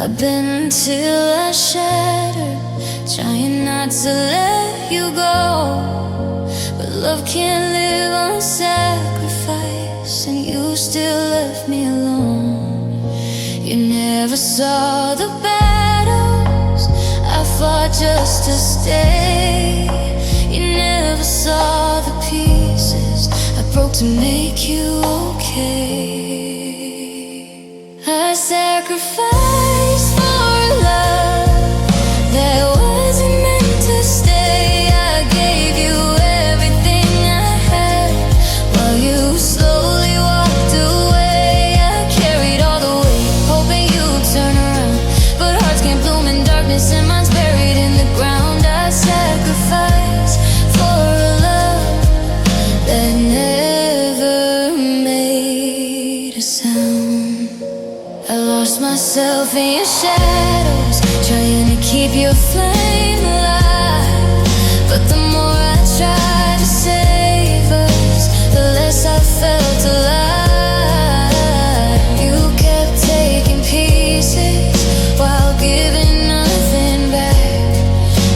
I've been until I shattered, trying not to let you go. But love can't live on sacrifice, and you still left me alone. You never saw the battles I fought just to stay. You never saw the pieces I broke to make you okay. I sacrificed for a love that wasn't meant to stay. I gave you everything I had while you slowly walked away. I carried all the weight, hoping you'd turn around, but hearts can't bloom in darkness and mine's buried in the ground. I sacrificed for a love that never made a sound. I lost myself in your shadows, trying to keep your flame alive. But the more I tried to save us, the less I felt alive. You kept taking pieces while giving nothing back,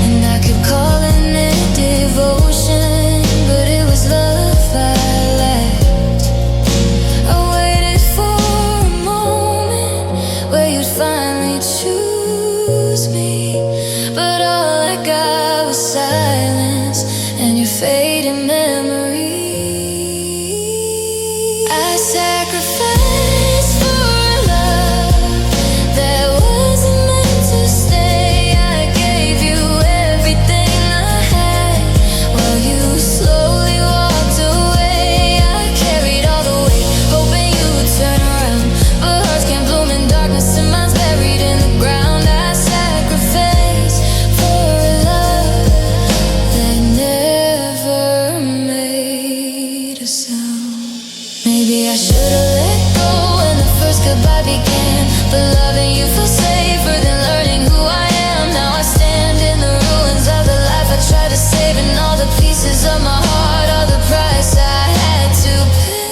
and I kept calling it devotion, but it was love I lacked. I waited for a moment where you'd finally choose me, but all I got was silence and your fading memory. I sacrificed for a love that wasn't meant to stay. I gave you everything I had while you slowly walked away. I carried all the weight, hoping you would turn around, but hearts can't bloom in darkness and mine's buried in the ground. I sacrificed for a love that never made a sound. Maybe I should've let go when the first goodbye began, but loving you feels safer than learning who I am. Now I stand in the ruins of the life I tried to save, and all the pieces of my heart are the price I had to pay.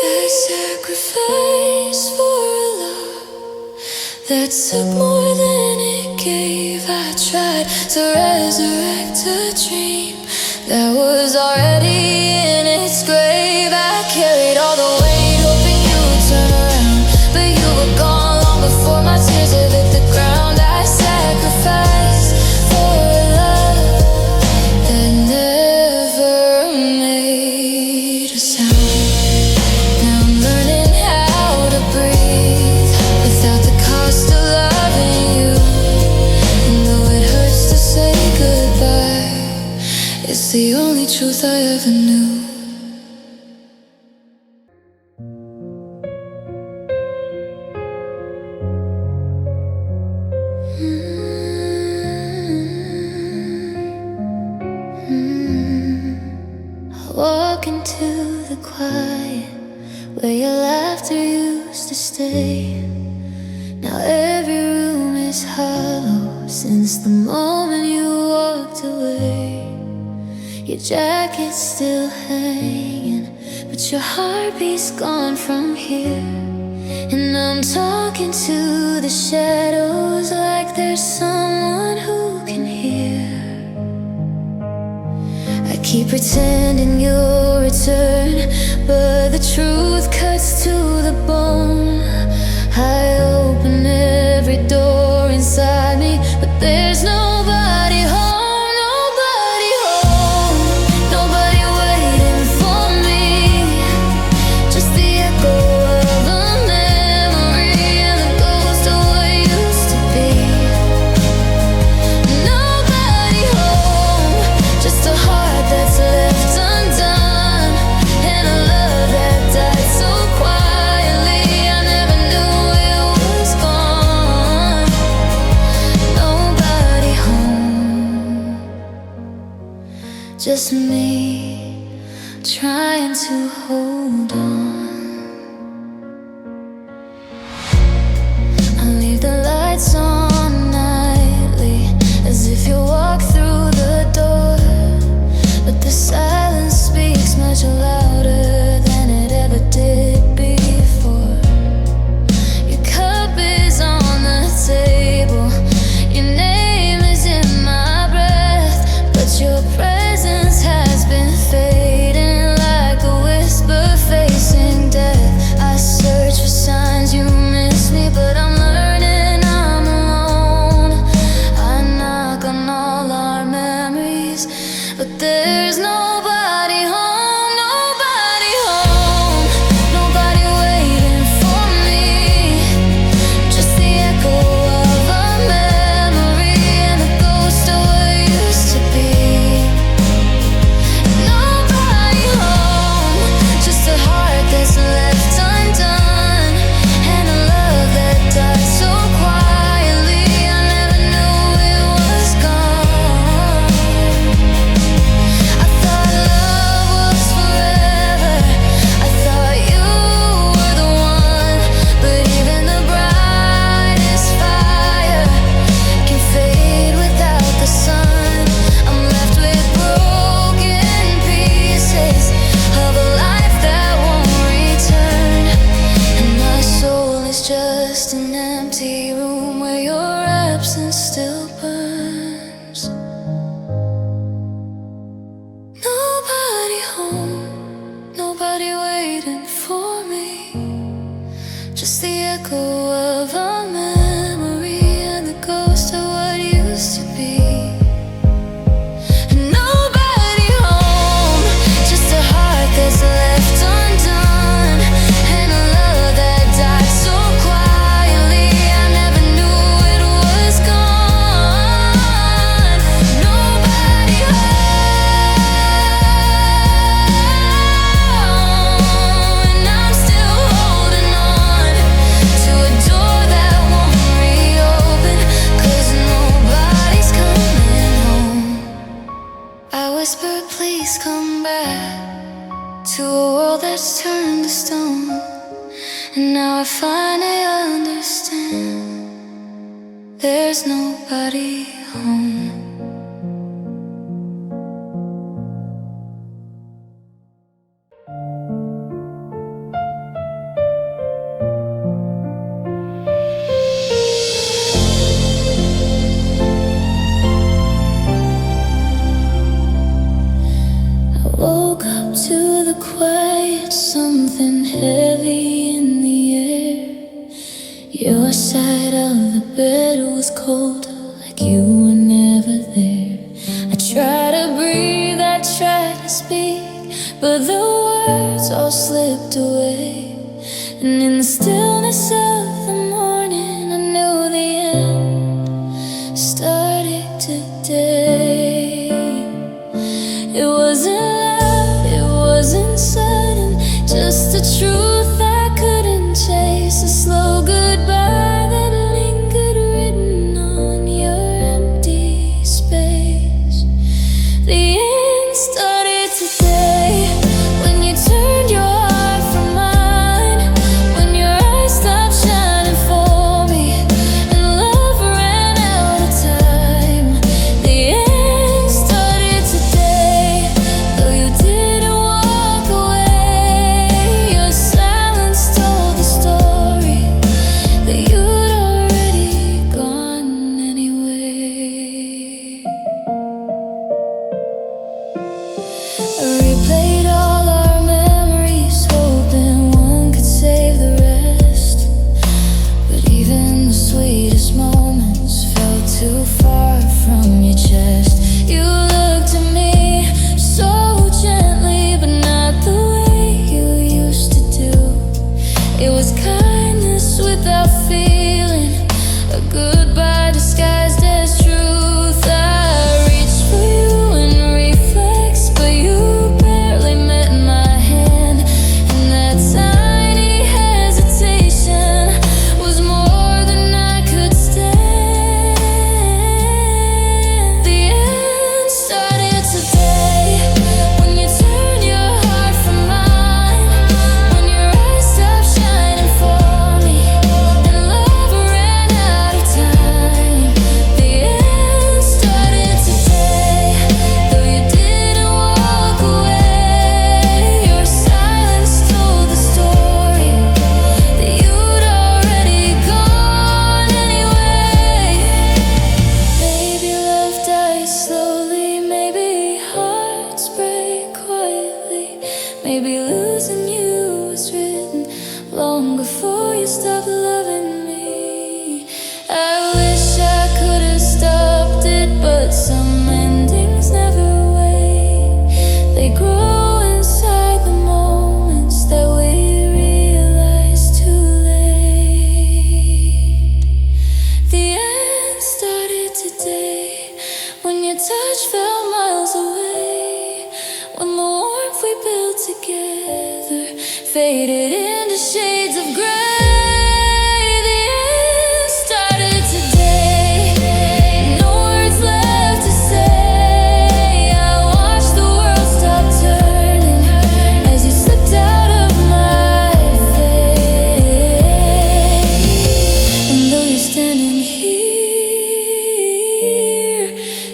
I sacrificed for a love that took more than it gave. I tried to resurrect a dream that was already in its grave. I carried all the weight, hoping you would turn around, but you were gone long before my tears had hit the ground. I sacrificed for a love that never made a sound. Now I'm learning how to breathe without the cost of loving you, and though it hurts to say goodbye, it's the only truth I ever knew. I walk into the quiet where your laughter used to stay. Now every room is hollow since the moment you walked away. Your jacket's still hanging, but your heartbeat's gone from here. And I'm talking to the shadows like there's someone who can hear. I keep pretending you'll return, but the truth cuts to the bone. I open every door inside me, but there's nobody home, nobody home, nobody waiting for me. Just the echo of a memory and the ghost of what used to be. Nobody home, just a heart that's left undone, and a love that died so quietly I never knew it was gone. Nobody home, just me trying to hold on. I leave the lights on nightly, as if you walk through the door, but the silence speaks much louder than it ever did before. Your cup is echo of a memory and the ghost of what used to be. And nobody home, just a heart that's left undone, and a love that died so quietly I never knew it was gone. Nobody home, and I'm still holding on to a door that won't reopen, 'cause nobody's coming home. I whisper, please come back to a world that's turned to stone. And now I finally understand, there's nobody home. I woke up to the quiet, something heavy in the air. Your side of the bed was cold, like you were never there. I tried to breathe, I tried to speak, but the words all slipped away. And in the stillness of the morning, I knew the end started today. It wasn't loud, it wasn't sudden, just the truth I couldn't chase. A slow goodbye that lingered written on your empty space. The end started today, when you turned your heart from mine, when your eyes stopped shining for me, and love ran out of time. The end started today, though you didn't walk away. Your silence told the story that you'd already gone anyway. I replayed all our memories, hoping one could save the rest. But even the sweetest moments felt too far from your chest. You looked at me so gently, but not the way you used to do. It was kindness without feeling, a goodbye disguised as truth. I reached for you in reflex, but you barely met my hand. And that tiny hesitation was more than I could stand. The end started today, when you turned your heart from mine, when your eyes stopped shining for me, and love ran out of time. The end started today, though you didn't walk away. Your silence told the story that you'd already gone anyway. Maybe love dies slowly, maybe hearts break quietly, maybe losing you was written long before you stopped loving me. I wish I could have stopped it, but some endings never wait. They grow inside the moments that we realize too late. The end started today, when your touch felt miles away, when the warmth we built together faded into shades of gray. The end started today, no words left to say. I watched the world stop turning as you slipped out of my face. And though you're standing here,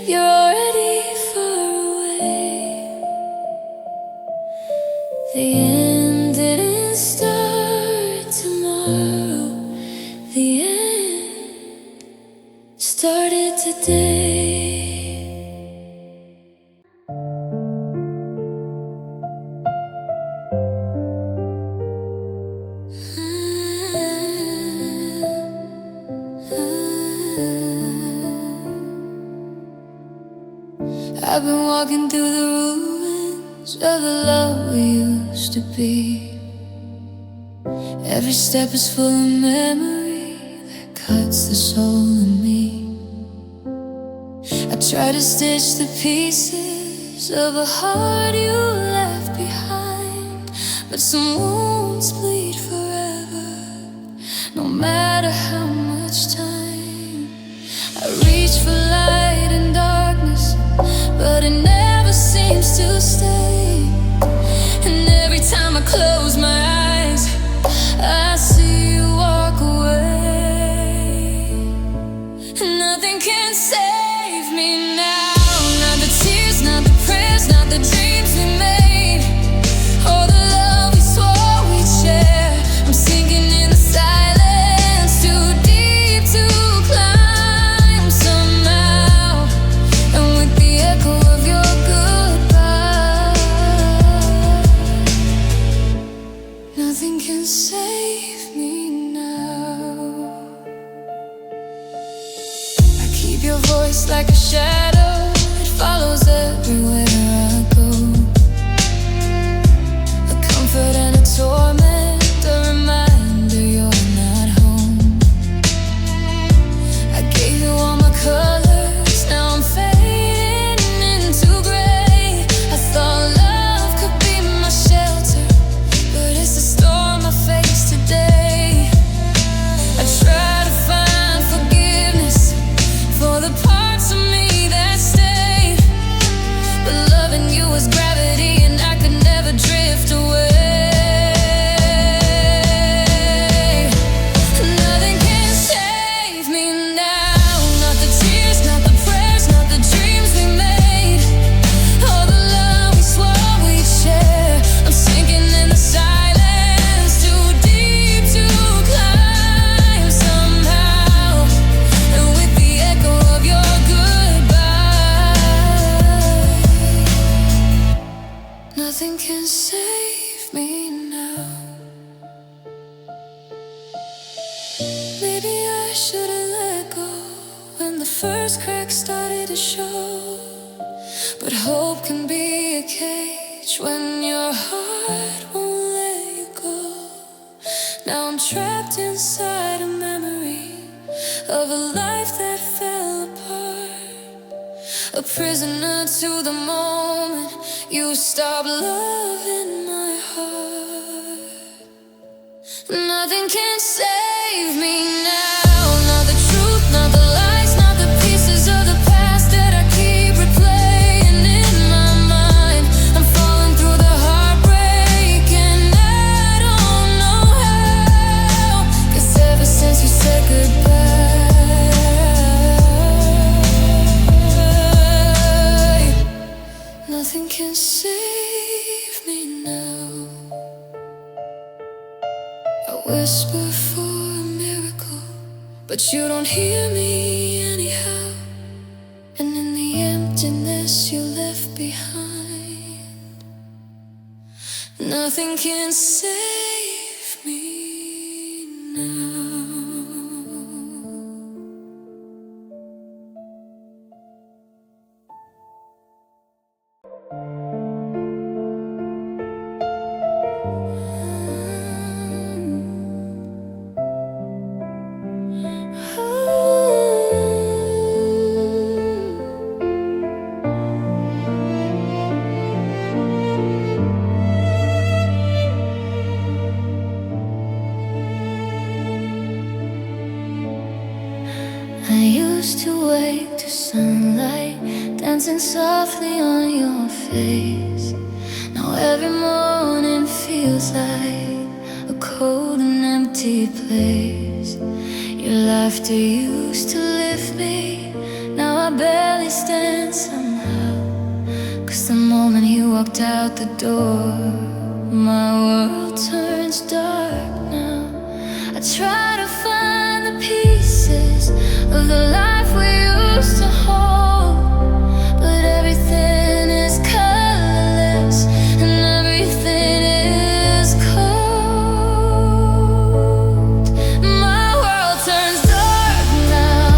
you're already far away. The end didn't start to I've been walking through the ruins of the love we used to be. Every step is full of memory that cuts the soul in me. I try to stitch the pieces of a heart you left behind, but some wounds bleed forever, no matter how much time. I reach for light in darkness, but it never seems to stay. And every time I close my eyes, I see you walk away. Nothing can save me now. Not the tears, not the prayers, not the dreams we made, or the love we swore we'd share. I'm sinking in the silence, too deep to climb somehow. And with the echo of your goodbye, nothing can save me now. I keep your voice like a shadow, it follows everywhere I go. A comfort and a torment, a reminder you're not home. I gave you all my colors, now I'm fading into gray. I thought love could be my shelter, but it's the storm I face today. I try to find forgiveness for the parts of me that stay, but loving you was gravity and I could never drift away. Nothing can save me now. Not the tears, not the prayers, not the dreams we made, or the love we swore we'd share. I'm sinking in the silence, too deep to climb somehow. And with the echo of your goodbye, nothing can save me now. Maybe I should've let go when the first crack started to show, but hope can be a cage when your heart won't let you go. Now I'm trapped inside a memory of a life that fell apart, a prisoner to the moment you stop loving my heart. Nothing can save me now. Not the truth, not the lies, not the pieces of the past that I keep replaying in my mind. I'm falling through the heartbreak and I don't know how, 'cause ever since you said goodbye, nothing can save me now. I whisper for a miracle, but you don't hear me anyhow. And in the emptiness you left behind, nothing can save me now. I used to wake to sunlight dancing softly on your face. Now every morning feels like a cold and empty place. Your laughter used to lift me, now I barely stand somehow. 'Cause the moment you walked out the door, my world turns dark now. I try to find the pieces of the life we used to hold, but everything is colorless and everything is cold. My world turns dark now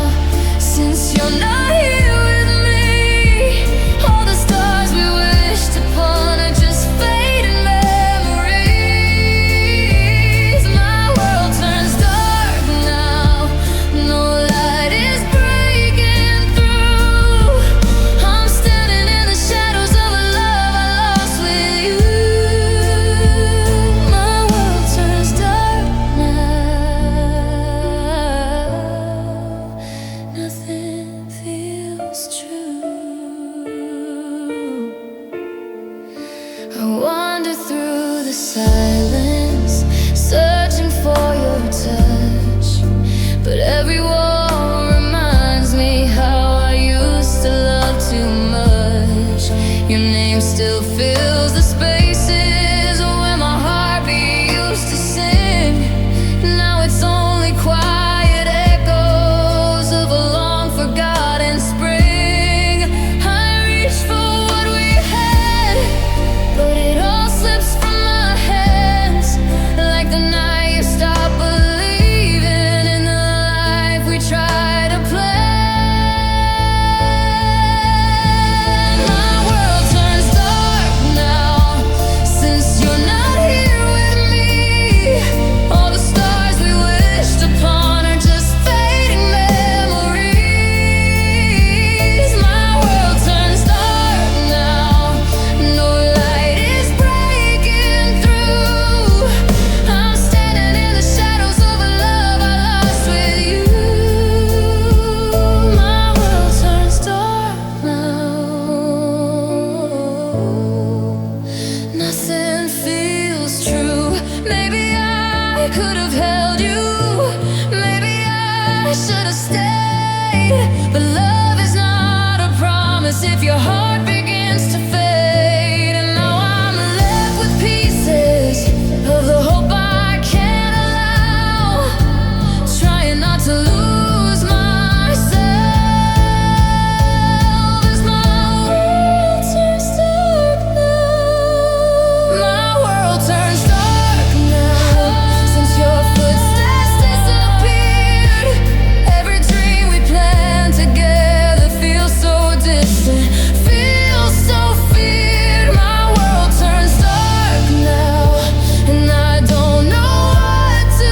since you're not here with me. All feels true. I wander through the silence, searching for your touch, but every wall reminds me how I used to love too much. Your name still fills the spaces where my heartbeat used to sing. Now it's only quiet echoes of a long forgotten spring. I reach for what we had, but it all slips from my hands, like the night you stopped believing in the life we tried to plan. My world turns dark now, since you're not here with me. All the stars we wished upon are just fading memories. My world turns dark now, no light is breaking through. I'm standing in the shadows of a love I lost with you. My world turns dark now. Nothing feels true. Maybe I could have held you. Maybe I should have stayed. But love is not a promise if your heart begins to fade. And now I'm left with pieces of the hope I can't allow, trying not to lose myself as my world turns dark now. My world turns dark now, since your footsteps disappeared. Every dream we planned together feels so distant, feels so feared. My world turns dark now, and I don't know what to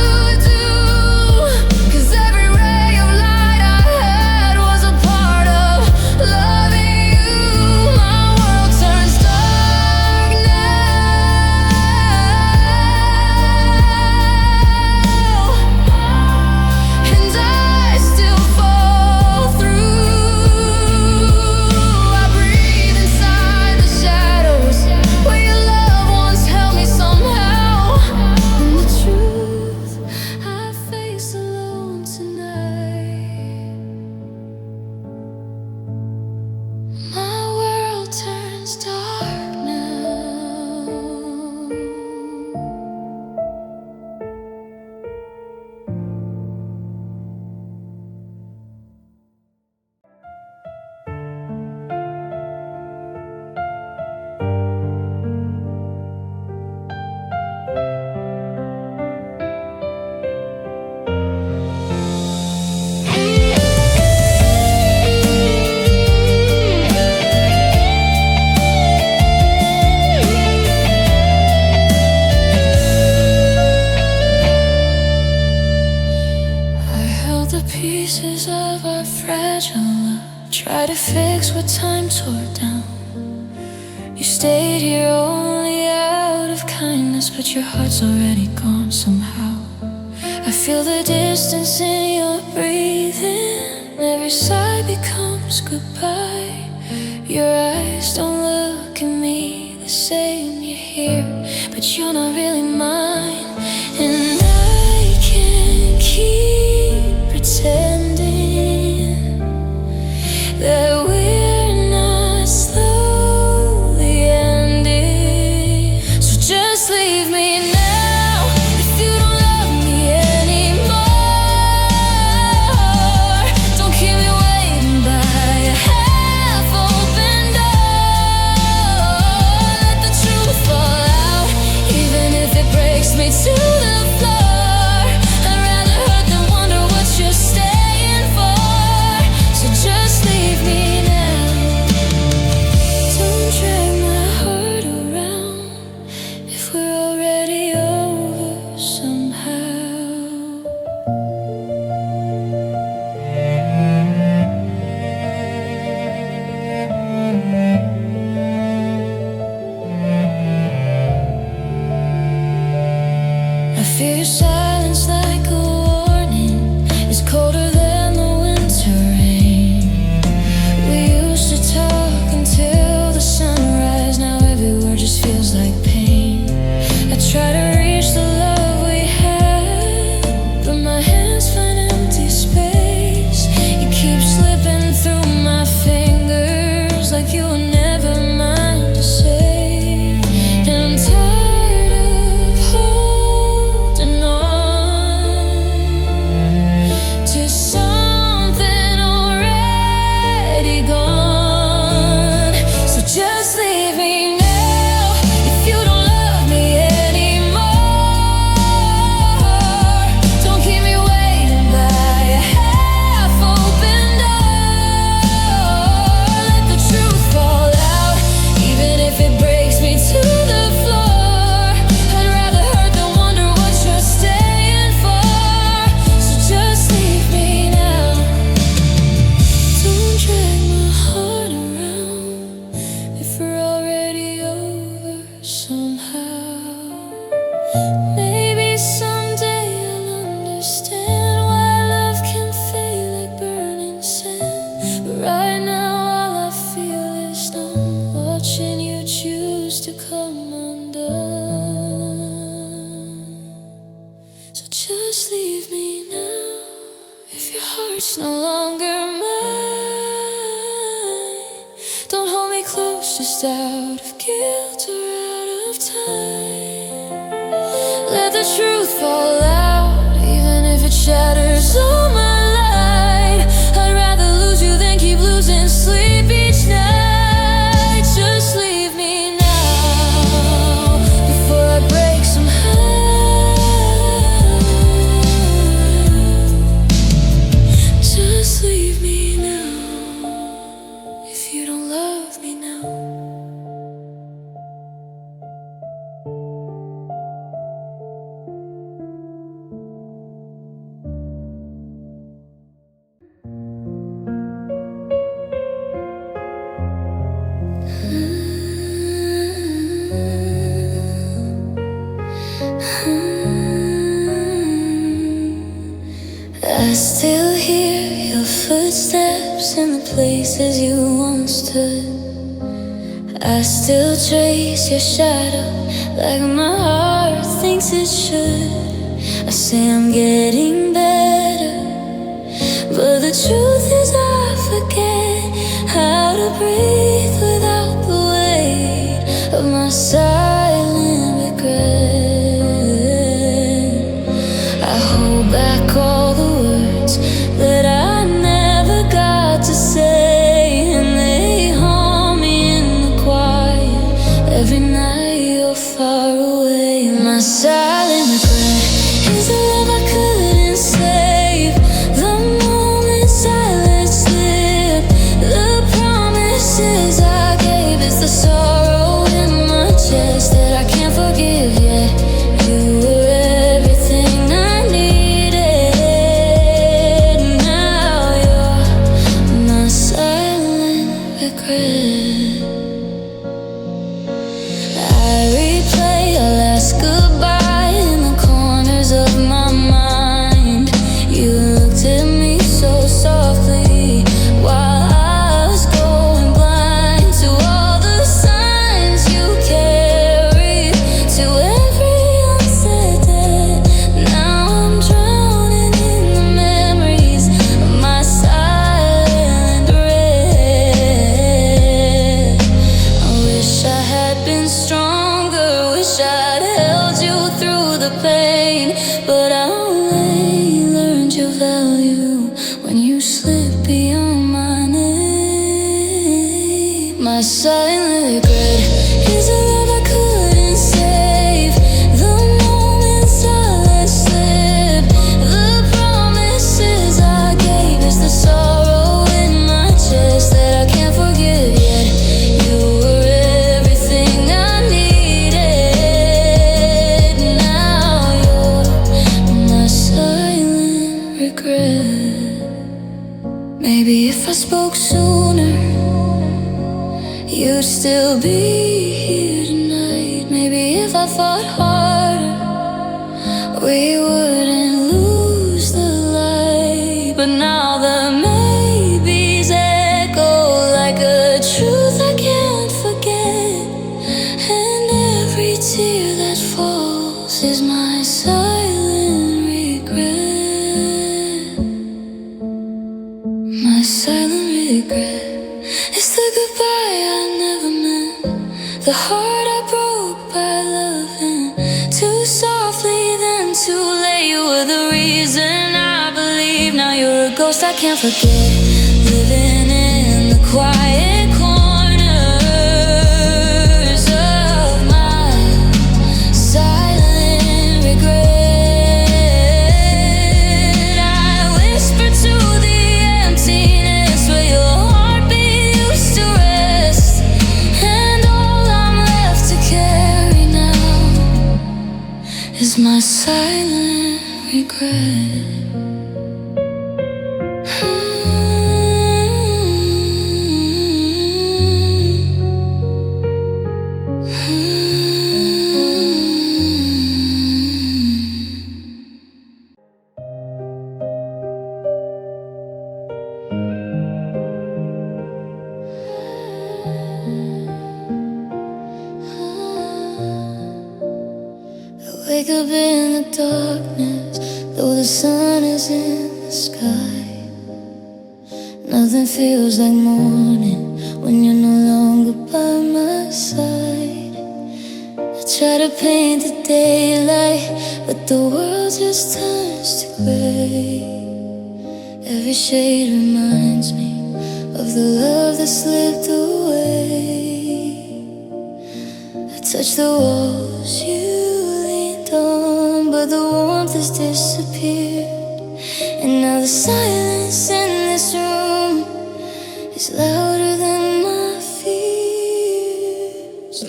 do, 'cause every ray of light I had was a part of loving you. My world turns dark now, and I still fall through. I breathe inside the shadows where your love once held me somehow. And the truth I face alone tonight. My world turns dark now. I held the pieces of our fragile love, try to fix what time tore down. You stayed here only out of kindness, but your heart's already gone somehow. I feel the distance in your breathing, every sigh becomes goodbye. Your eyes don't look at me the same. You're here, but you're not really mine. And I can't keep pretending that we're not slowly ending. So just leave me now if you don't love me anymore. Don't keep me waiting by a half-open door. Let the truth fall out, even if it it's just out of guilt or out of time. Let the truth fall out, even if it shatters all my light. I'd rather lose you than keep losing sleep each night. Just leave me now, before I break somehow. Just leave me now, if you don't love me now. I still hear your footsteps in the places you once stood. I still trace your shadow like my heart thinks it should. I say I'm getting better, but the truth is I forget how to breathe without the weight of my silent regret. I hold back all the words that I never got to say, and they haunt me in the quiet every night you're far away. My silent regret is the love I couldn't save, the moments I let slip, the promises I gave. It's the sorrow in my chest that I can't forgive yet. You were everything I needed. Now you're my silent regret. I replay our last goodbye in the corners of my mind. You looked at me so softly while I was going blind to all the signs you carried, to every unsaid day. Now I'm drowning in the memories of my silent regret. I wish I had been stronger, wish I'd held you through the pain, but I only learned your value when you slipped beyond my name. My silent regret is a love I couldn't save, the moments I let slip, the promises I gave. It's the sorrow in my chest that I can't forgive yet. You were everything I needed. Now you're my silent regret. Maybe if I spoke sooner, you'd still be here tonight. Maybe if I fought harder, we wouldn't lose the light. But now the maybes echo like a truth I can't forget, and every tear that falls is my silent regret. My silent regret is the goodbye I never meant, the heart I broke by loving too softly, then too late. You were the reason I believe. Now you're a ghost I can't forget, living in the quiet corners of my silent regret. I whisper to the emptiness where your heartbeat used to rest, and all I'm left to carry now is my silent regret. Wake up in the darkness, though the sun is in the sky. Nothing feels like morning when you're no longer by me. try to paint the daylight, but the world just turns to gray. Every shade reminds me of the love that slipped away. I touch the walls you leaned on, but the warmth has disappeared. And now the silence in this room is louder than my fears.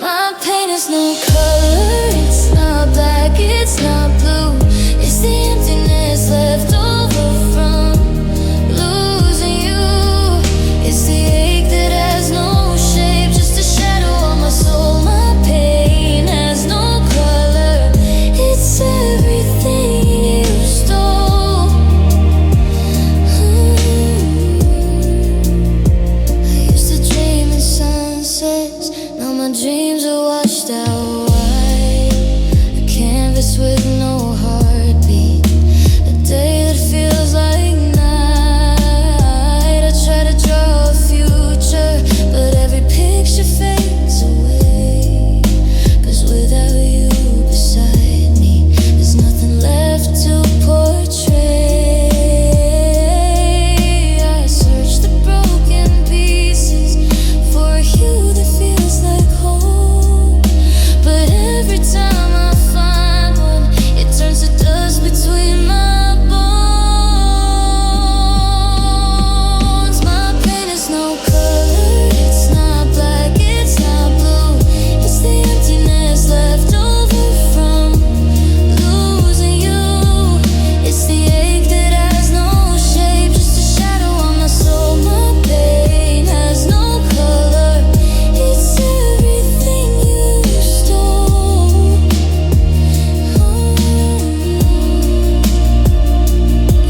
My pain has no color, it's not black, it's not blue. It's the emptiness left over from losing you. It's the ache that has no shape, just a shadow on my soul. My pain has no color, it's everything you stole. I used to dream in sunsets, now my dreams are washed out wide. A canvas with no heartbeat, a day that feels like night. I try to draw a future, but every picture fades away. 'Cause without you beside me, there's nothing left to portray. I search the broken pieces for a hue that feels like home, but every time I find one, it turns to dust between my bones. My pain has no color, it's not black, it's not blue. It's the emptiness left over from losing you. It's the ache that has no shape, just a shadow on my soul. My pain has no color, it's everything you stole.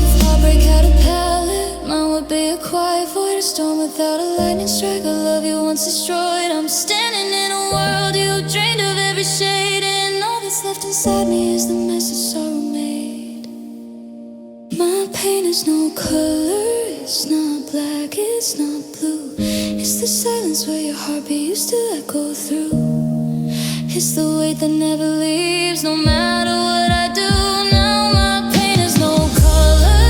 If heartbreak had a palette, mine would be a quiet void, a storm without a lightning strike. A love you once destroyed. I'm standing in a world you drained of every shade, and all that's left inside me is the mess that sorrow made. My pain has no color, it's not black, it's not blue. It's the silence where your heartbeat used to echo through. It's the weight that never leaves, no matter what I do. Now my pain has no color,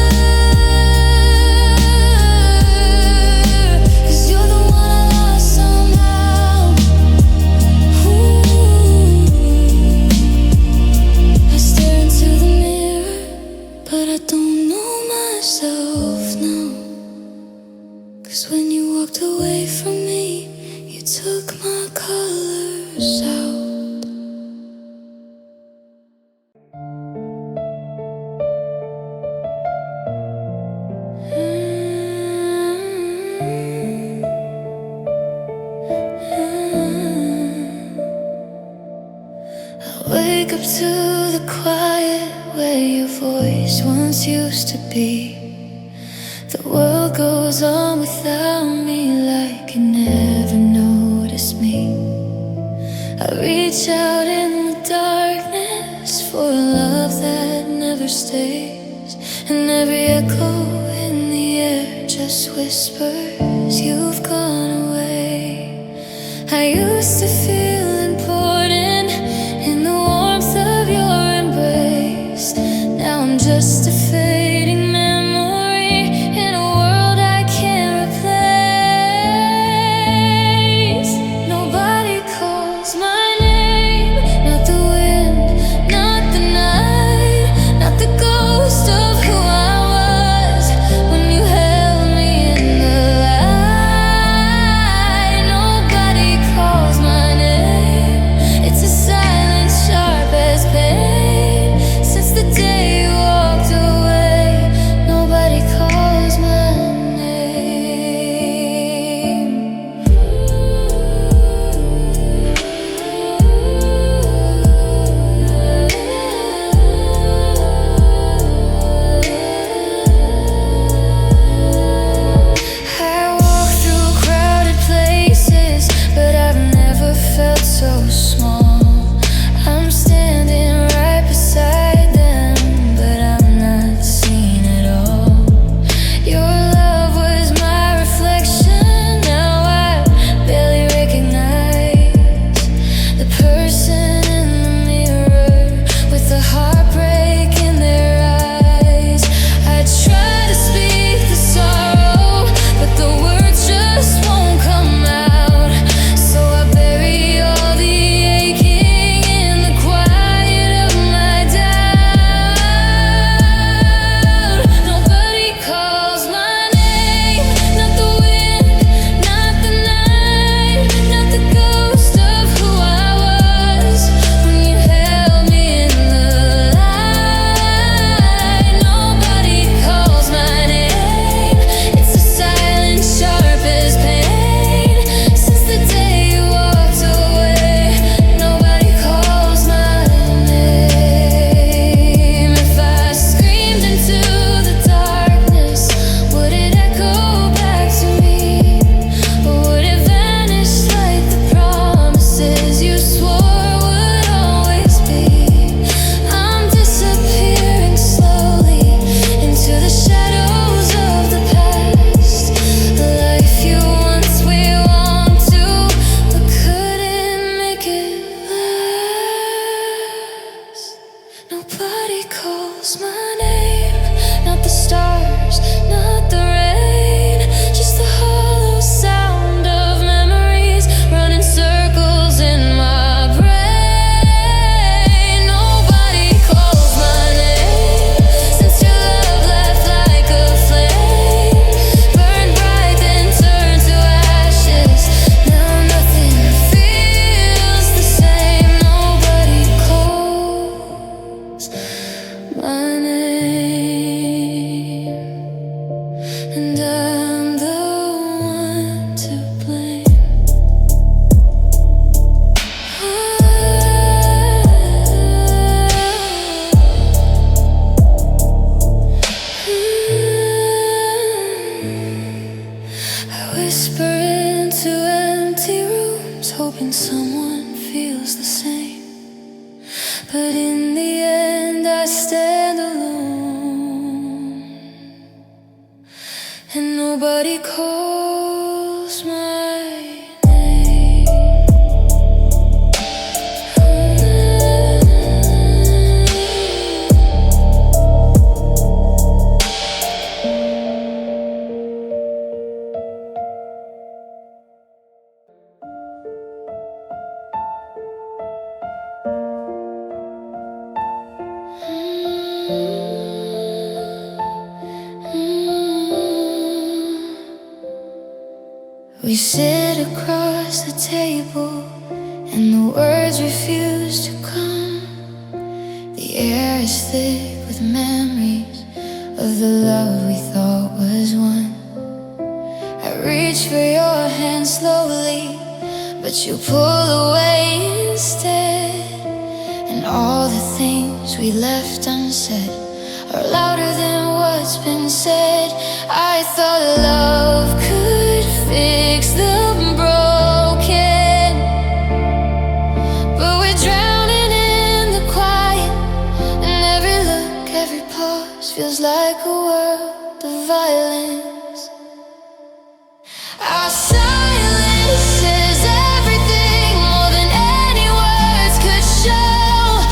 'cause you're the one I lost somehow. Ooh. I stare into the mirror, but I don't know myself now. 'Cause when you walked away from me, you took my colors out. I wake up to the quiet where your voice once used to be. The world goes on without me like you never noticed me. I reach out in the darkness for a love that never stays, and every echo in the air just whispers you've gone away. I used to feel important in the warmth of your embrace. Now I'm just a fading memory in a world I can't replace. Nobody calls my name, not the wind, not the night, not the ghost of who I was when you held me in the light. Nobody calls my name. hoping someone feels the same. But in the end I stand alone, and nobody calls my name. We sit across the table and the words refuse to come. The air is thick with memories of the love we thought was one. I reach for your hand slowly, but you pull away instead. And all the things we left unsaid are louder than what's been said. I thought love could fix the broken, but we're drowning in the quiet, and every look, every pause feels like a world of violence. Our silence says everything more than any words could show.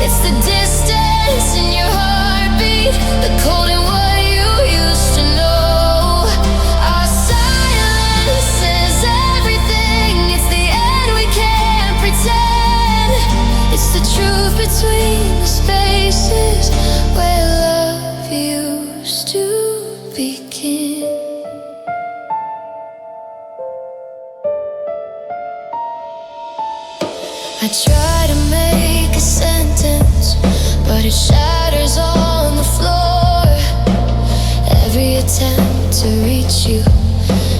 It's the distance in your heartbeat, the cold in what you used to know. Our silence says everything. It's the end, we can't pretend. It's the truth between the spaces where love used to begin. I try to make a sentence, but it shatters on the floor. Every attempt to reach you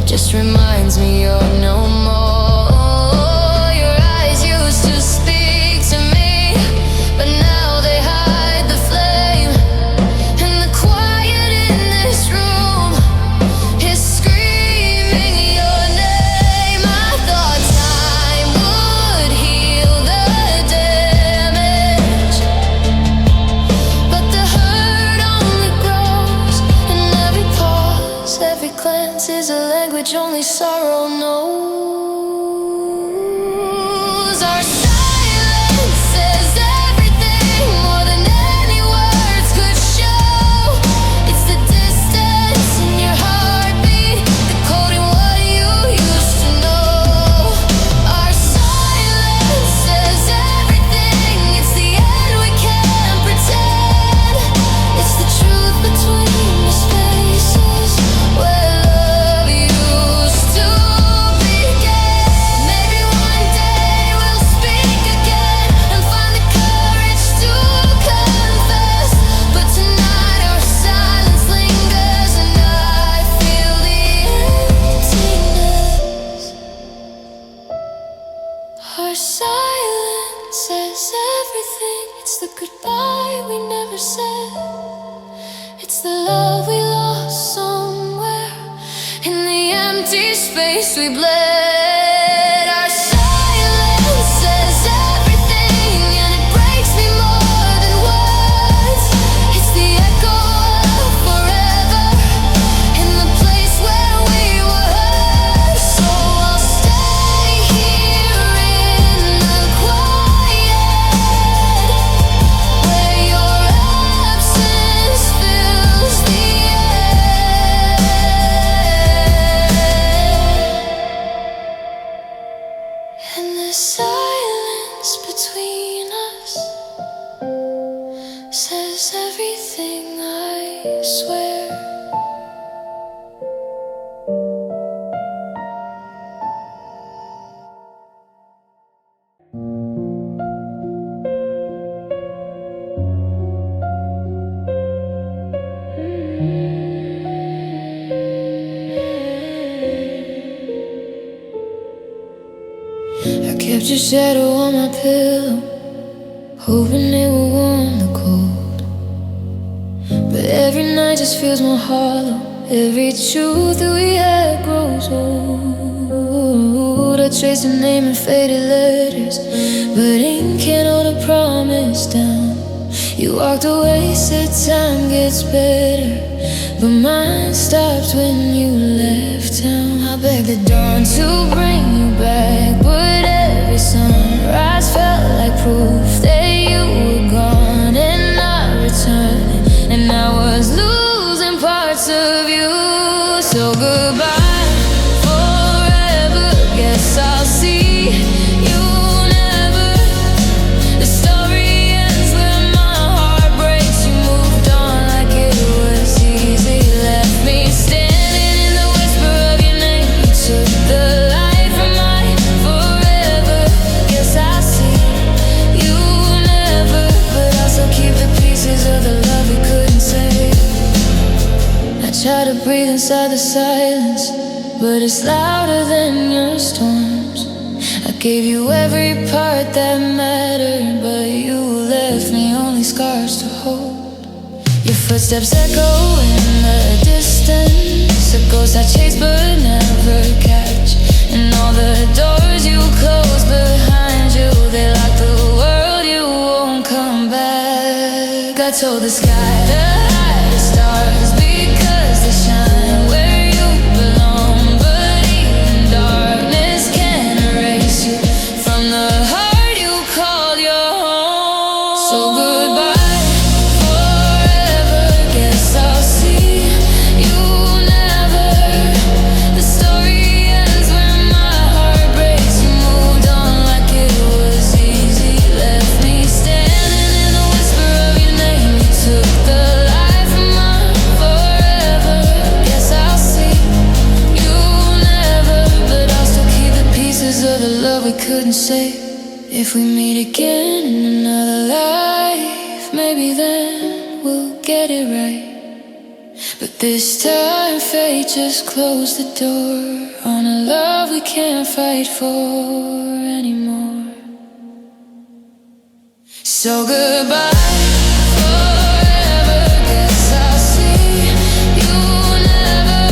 just reminds me you're no more. Your eyes used to speak to me, but now they hide the flame. And the quiet in this room is screaming your name. I thought time would heal the damage, but the hurt only grows, and every pause, every glance is a language only sorrow knows. Our silence says everything more than any words could show. It's the distance in your heartbeat, the cold in what you used to know. Our silence says everything. It's the end, we can't pretend. It's the truth between the spaces where love used to begin. Maybe one day we'll speak again and find the courage to confess. But tonight our silence lingers, and I feel the emptiness. Our silence says everything. It's the goodbye we never said. It's the love we lost somewhere in the empty space we bled. Our silence says everything, and it breaks me more than words. It's the echo of forever in the place where we were. So I'll stay here in the quiet, where your absence fills the air. And the silence between us says everything, I swear. I kept your shadow on my pillow, hoping it would warm the cold. But every night just feels more hollow. Every truth that we had grows old. I traced your name in faded letters, but ink can't hold a promise down. You walked away, said time gets better, but mine stopped when you left town. I begged the dawn to bring you back, but every sunrise felt like proof that you were gone and not returning, and I was losing parts of you. So goodbye forever, guess I'll see you never. The story ends when my heart breaks. You moved on like it was easy, left me standing in the whisper of your name. You took the light from mine forever, guess I'll see you never, but also keep the pieces of the love we couldn't save. I try to breathe inside the silence, but it's louder than your storms. I gave you every part that mattered, but you left me only scars to hold. Your footsteps echo in the distance, a ghost I chase but never catch. And all the doors you close behind you, they lock the world, you won't come back. I told the sky to hide the stars because they shine where you belong, but even darkness can't erase you from the heart you called your home. So goodbye forever, guess I'll see you never. The story ends when my heart breaks. You moved on like it was easy, left me standing in the whisper of your name. You took the light from mine forever, guess I'll see you never, but I'll still keep the pieces of the love we couldn't save. If we meet again in another life, maybe then we'll get it right. But this time fate just closed the door on a love we can't fight for anymore. So goodbye forever, guess I'll see you never.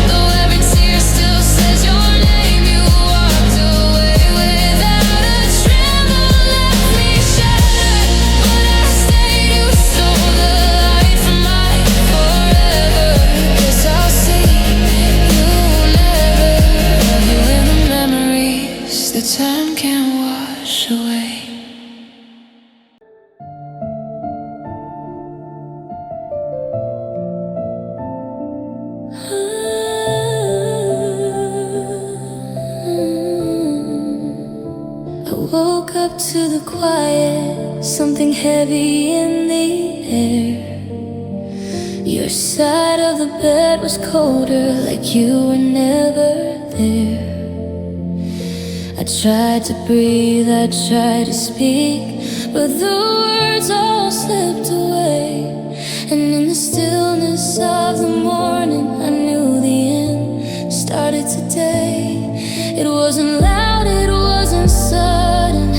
Though every tear still says your name, you walked away without a tremble, left me shattered. But I stayed, you stole the light from mine forever. Guess I'll see you never. Have you in the memories that time can't wash away. I woke up to the quiet, something heavy in the air. Your side of the bed was colder, like you were never there. I tried to breathe, I tried to speak, but the words all slipped away. And in the stillness of the morning, I knew the end started today. It wasn't loud, it wasn't sudden,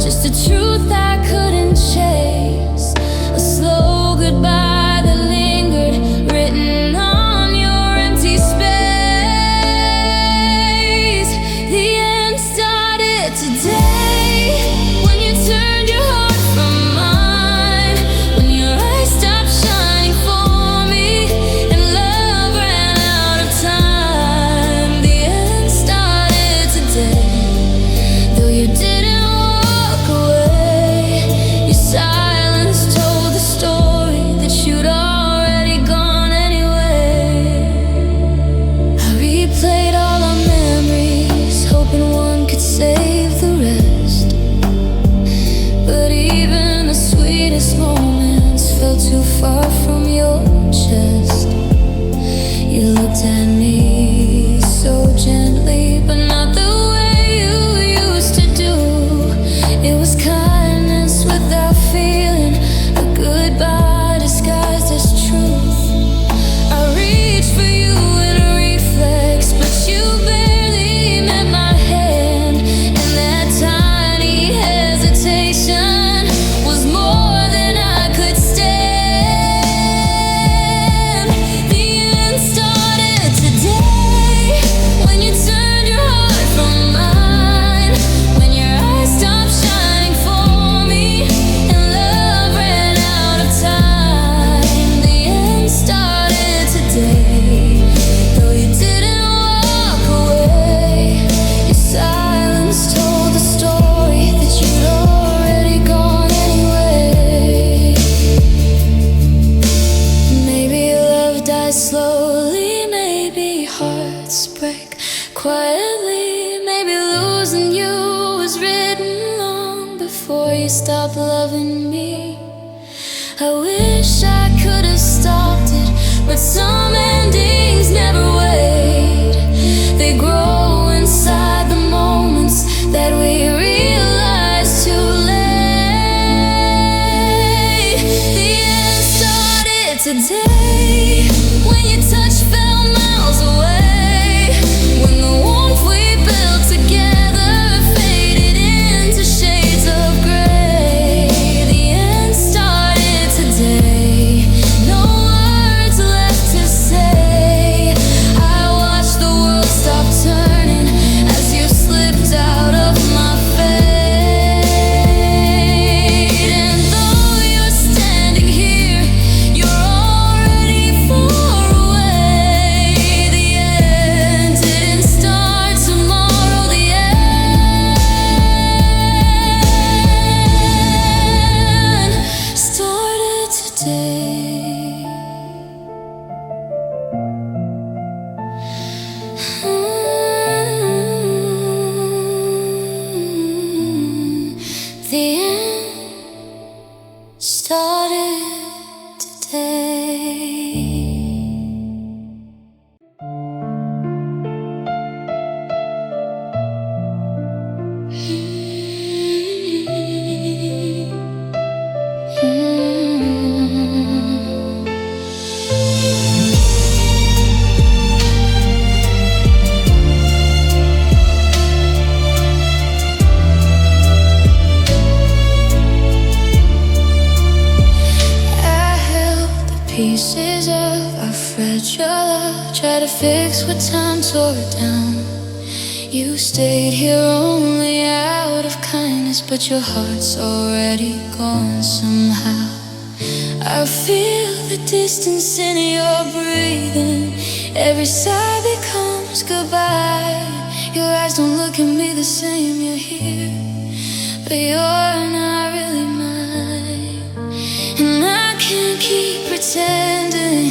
just a truth I couldn't chase. A slow goodbye that lingered, written on your empty space. The end started today, when you turned your heart from mine, when your eyes stopped shining for me, and love ran out of time. The end started today, though you didn't walk away. Your silence told the story that you'd already gone anyway. I replayed all our memories, hoping one could save the rest. But even the sweetest moments felt too far from your chest. You looked at me so gently, but not the way you used to do. It was kindness without feeling, a goodbye disguised as truth. I reached for you in a reflex, but you barely met my hand. And that tiny hesitation was more than I could stand. before you stop loving me. I wish I could have stopped it, but some endings never wait. They grow inside the moments that we realize too late. The end started today, when your touch fell miles away, when the warmth we built together faded into shades of gray. The end started today, no words left to say. I watched the world stop turning as you slipped out of my fate. And though you're standing here, you're already far away. The end didn't start tomorrow, the end started today. The end started today. Pieces of our fragile love, try to fix what time tore down. You stayed here only out of kindness, but your heart's already gone somehow. I feel the distance in your breathing, every sigh becomes goodbye. Your eyes don't look at me the same, you're here, but you're not really mine. And I can't keep pretending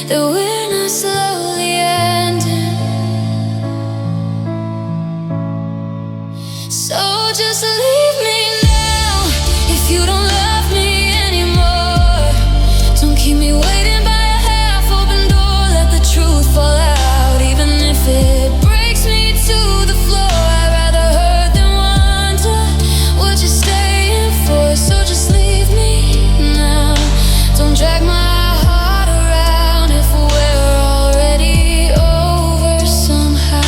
that we're not slowly ending. So just leave me now if you don't love me anymore. Don't keep me waiting by a half-open door. Let the truth fall out, even if it breaks me to the floor. I'd rather hurt than wonder what you're staying for. So just leave me now. Don't drag my heart around if we're already over somehow.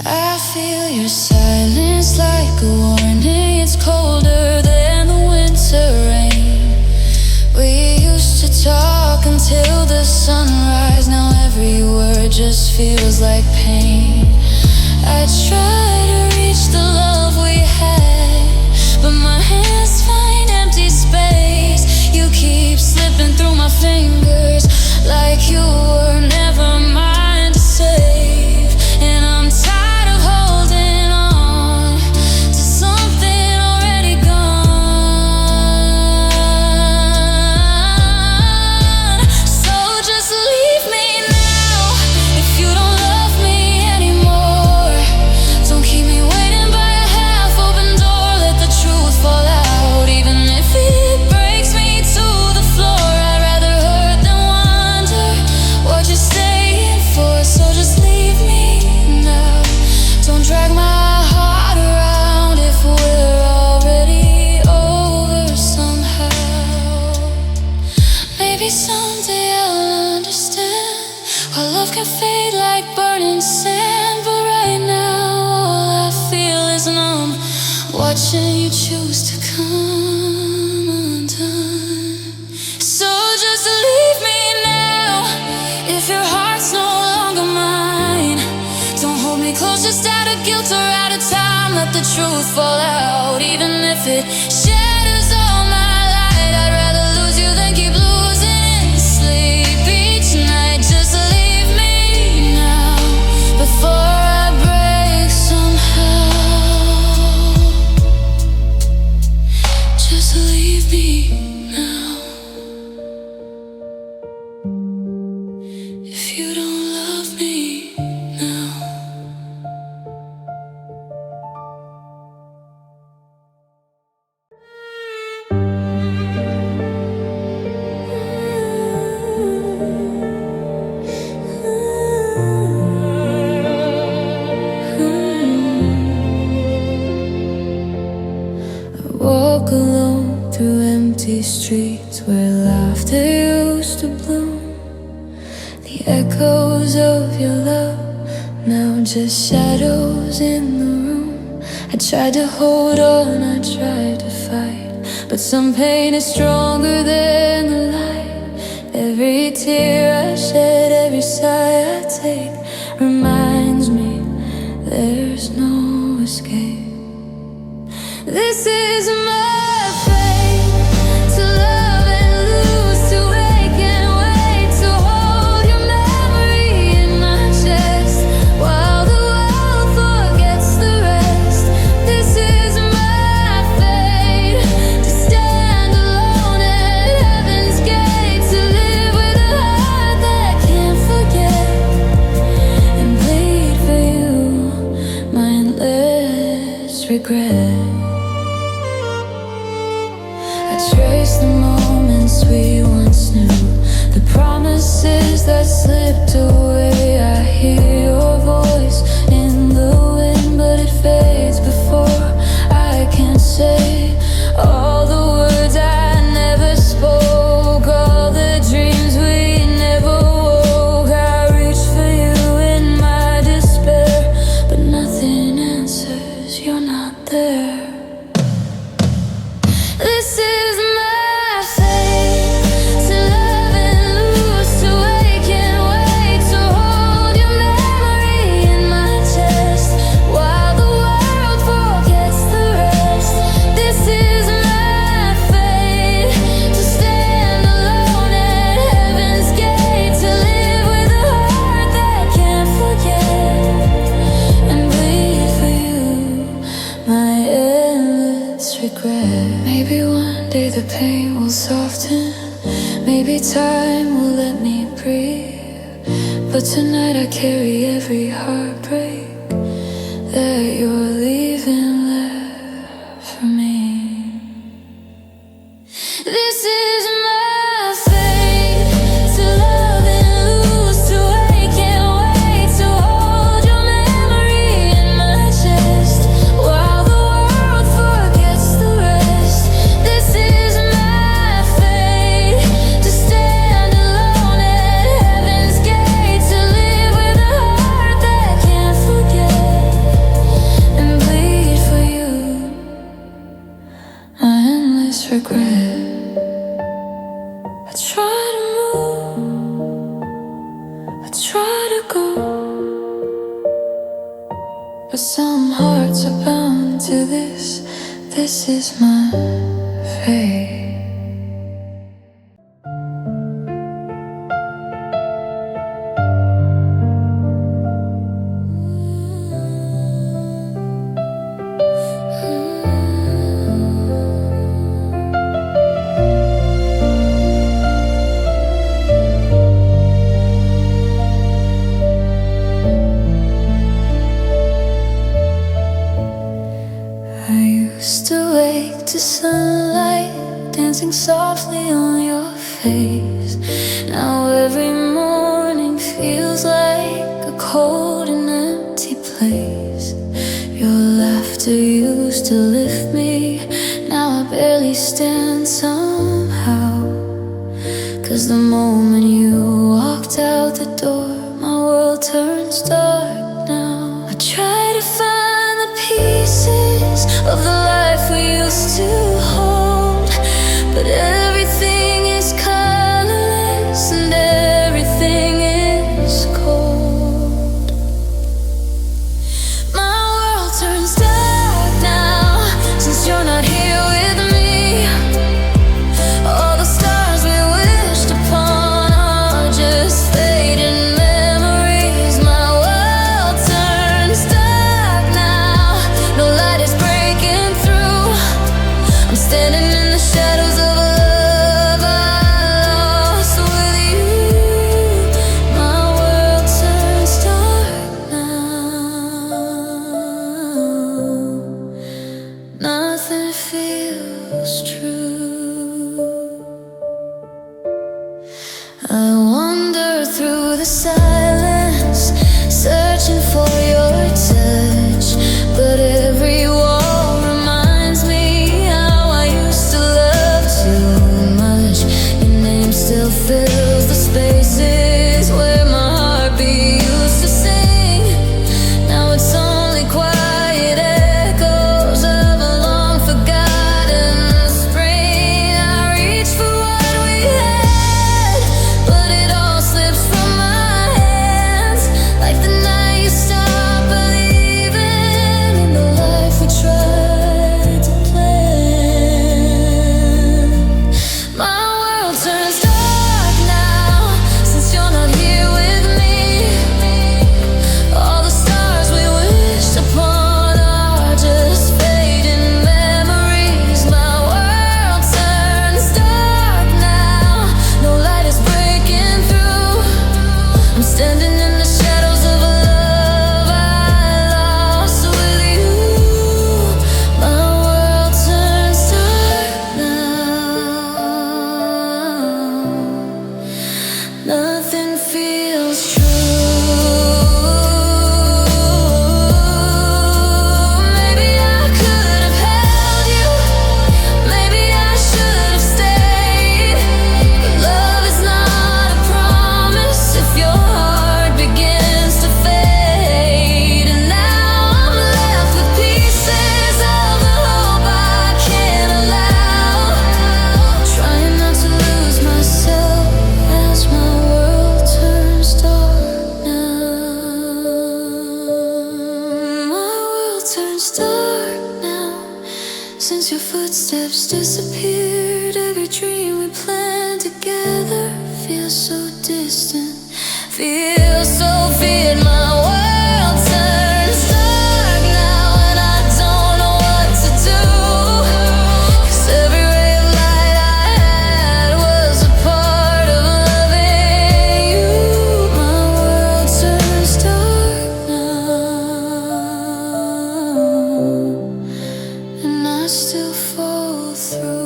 I feel your silence like a warning. It's colder than the winter rain. We used to talk until the sunrise. Now every word just feels like pain. I try to reach the love we had, but my hands find empty space. You keep slipping through my fingers like you were never mine to save. And I'm tired of holding on to something already gone. So just leave me now if you don't love me anymore. Don't keep me waiting by a half-open door. Let the truth fall out, even if it breaks me to the floor. I'd rather hurt than wonder what you're staying for. So just leave me now. Don't drag my heart around if we're already over somehow. Maybe someday I'll understand why love can fade like burning sand. But right now all I feel is numb, watching you choose to come undone. So just leave me now if your heart's no longer mine. Don't hold me close just out of guilt or out of time. Let the truth fall out, even if it shatters all my light. I'd rather lose you than keep losing sleep each night. Just leave me now before I break somehow. Just leave me walk alone through empty streets where laughter used to bloom. The echoes of your love, now just shadows in the room. I tried to hold on, I tried to fight, but some pain is stronger than the light. Every tear I shed, every sigh I take reminds me there's no escape. This is my fate, to love and lose, to wake and wait, to hold your memory in my chest while the world forgets the rest. This is my fate, to stand alone at heaven's gate, to live with a heart that can't forget, and bleed for you my endless regret. Trace the moments we once knew, the promises that slipped away. I hear your voice in the wind, but it fades before I can say all the words I never spoke, all the dreams we never woke. I reach for you in my despair, but nothing answers, you're not there. This is my fate, to love and lose, to wake and wait, to hold your memory in my chest while the world forgets the rest. This is my fate, to stand alone at heaven's gate, to live with a heart that can't forget, and bleed for you my endless regret. Maybe one day the pain will soften, maybe time will let me breathe, but tonight I carry every heartbreak that you're leaving left for me. This is my fate, to love and lose, to wake and wait, to hold your memory in my chest while the world forgets the rest. This is my fate, to stand alone at heaven's gate, to live with a heart that can't forget, and bleed for you my endless regret. I try to move, I try to go, but some hearts are bound to this. This is my fate. I used to wake to sunlight dancing softly on your face. Now every morning feels like a cold and empty place. Your laughter used to lift me, now I barely stand somehow. 'Cause the moment you walked out the door, my world turns dark now. I try to find the pieces of the life we used to hold, but everything is colorless and everything is cold. My world turns dark now, since you're not here with me. All the stars we wished upon are just fading memories. My world turns dark now, no light is breaking through. I'm standing in the shadows of a love I lost with you. My world turns dark now, nothing feels true. I wander through the silence, searching for your touch, but every wall reminds me how footsteps disappeared. Every dream we planned together feels so distant, feels so fit. My world turns dark now, and I don't know what to do. 'Cause every ray of light I had was a part of loving you. My world turns dark now, and I still fall through.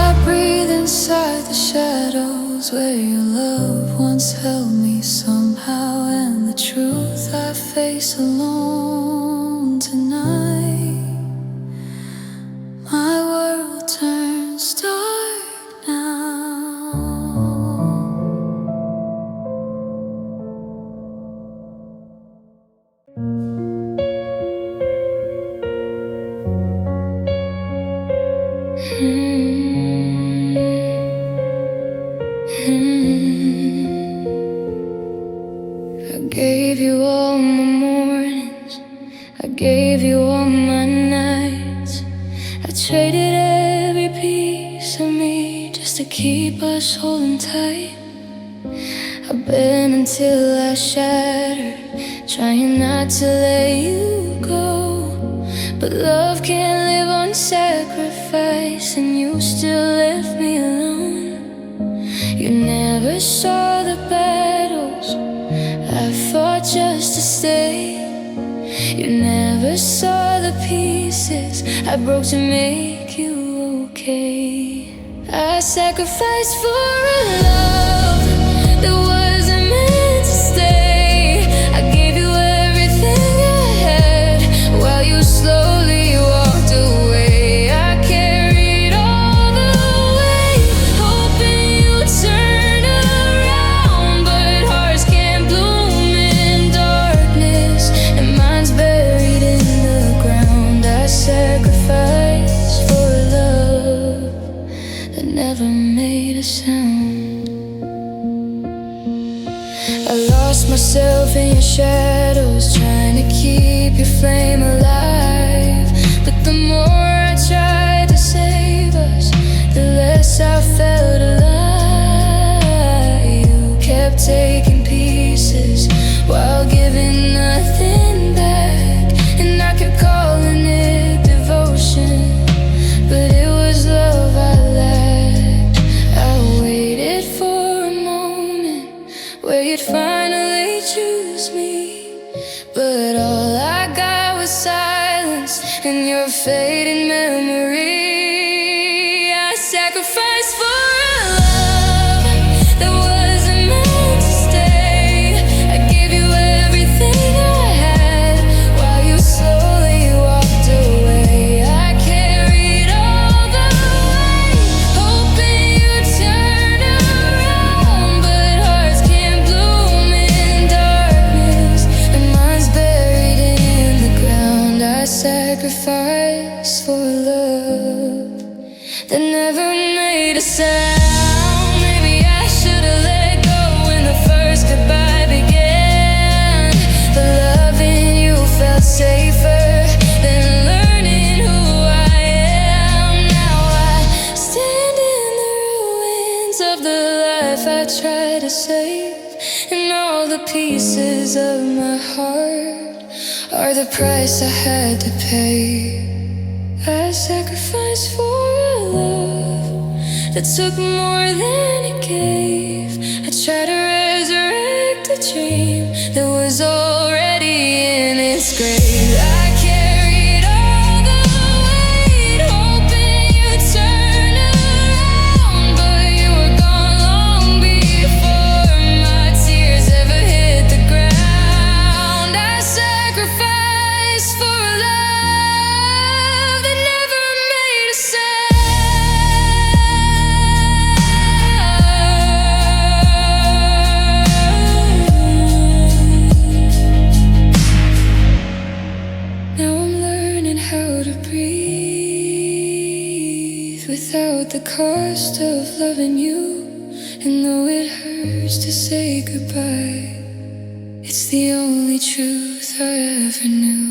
I breathe inside the shadows where your love once held me somehow, and the truth I face alone tonight. My world turns dark now. I gave you all my mornings, I gave you all my nights. I traded every piece of me just to keep us holding tight. I bent until I shattered, trying not to let you go. But love can't live on sacrifice, and you still left me alone. You never saw the battles I fought just to stay. You never saw the pieces I broke to make you okay. I sacrificed for a love that wasn't meant to stay. I gave you everything I had while you slowly walked away. I carried all the way, hoping you'd turn around. But hearts can't bloom in darkness, and mine's buried in the ground. I sacrificed for love that never made a sound. I lost myself in your shadows, trying to keep your flame alive. But the more I tried to save us, the less I felt alive. You kept taking pieces while giving nothing back, and I kept calling it devotion, but it was love I lacked. I waited for a moment where you'd finally choose me, but all I got was silence and your fading memory. I sacrificed for a love that wasn't meant to stay. I gave you everything I had while you slowly walked away. I carried all the way, hoping you'd turn around. But hearts can't bloom in darkness, and mine's buried in the ground. I sacrificed for love that never made a sound. Maybe I should've let go when the first goodbye began. The loving you felt safer than learning who I am. Now I stand in the ruins of the life I tried to save, and all the pieces of my heart are the price I had to pay. I sacrificed for a love that took more than it gave. I tried to resurrect a dream that was already in its grave. I carried all the weight, hoping you'd turn around. But you were gone long before my tears ever hit the ground. I sacrificed for a love that never made a sound. Now I'm learning how to breathe without the cost of loving you. And though it hurts to say goodbye, it's the only truth I ever knew.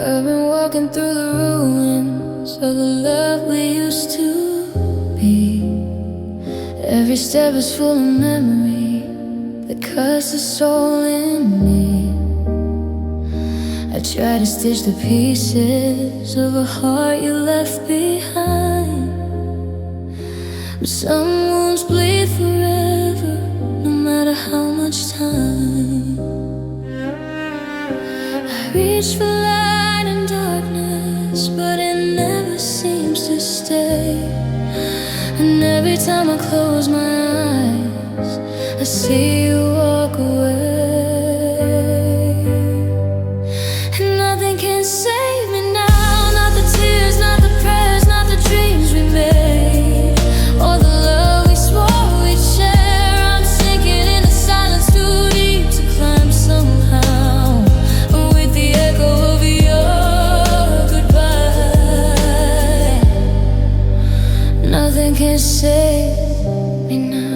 I've been walking through the ruins of the love we used to be. Every step is full of memory that cuts the soul in me. I try to stitch the pieces of a heart you left behind, but some wounds bleed forever, no matter how much time. I reach for light and darkness, but it never seems to stay. And every time I close my eyes, I see you walk away. And nothing can save me now, not the tears, not the prayers, not the dreams we made, or the love we swore we'd share. I'm sinking in the silence too deep to climb somehow, with the echo of your goodbye. Nothing can save me now.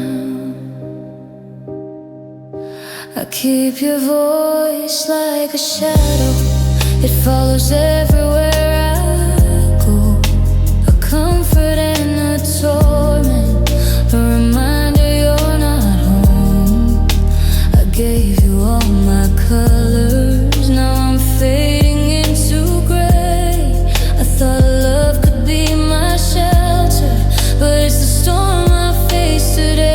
I keep your voice like a shadow, it follows everywhere I go. A comfort and a torment, a reminder you're not home. I gave you all my colors, now I'm fading into gray. I thought love could be my shelter, but it's the storm I face today.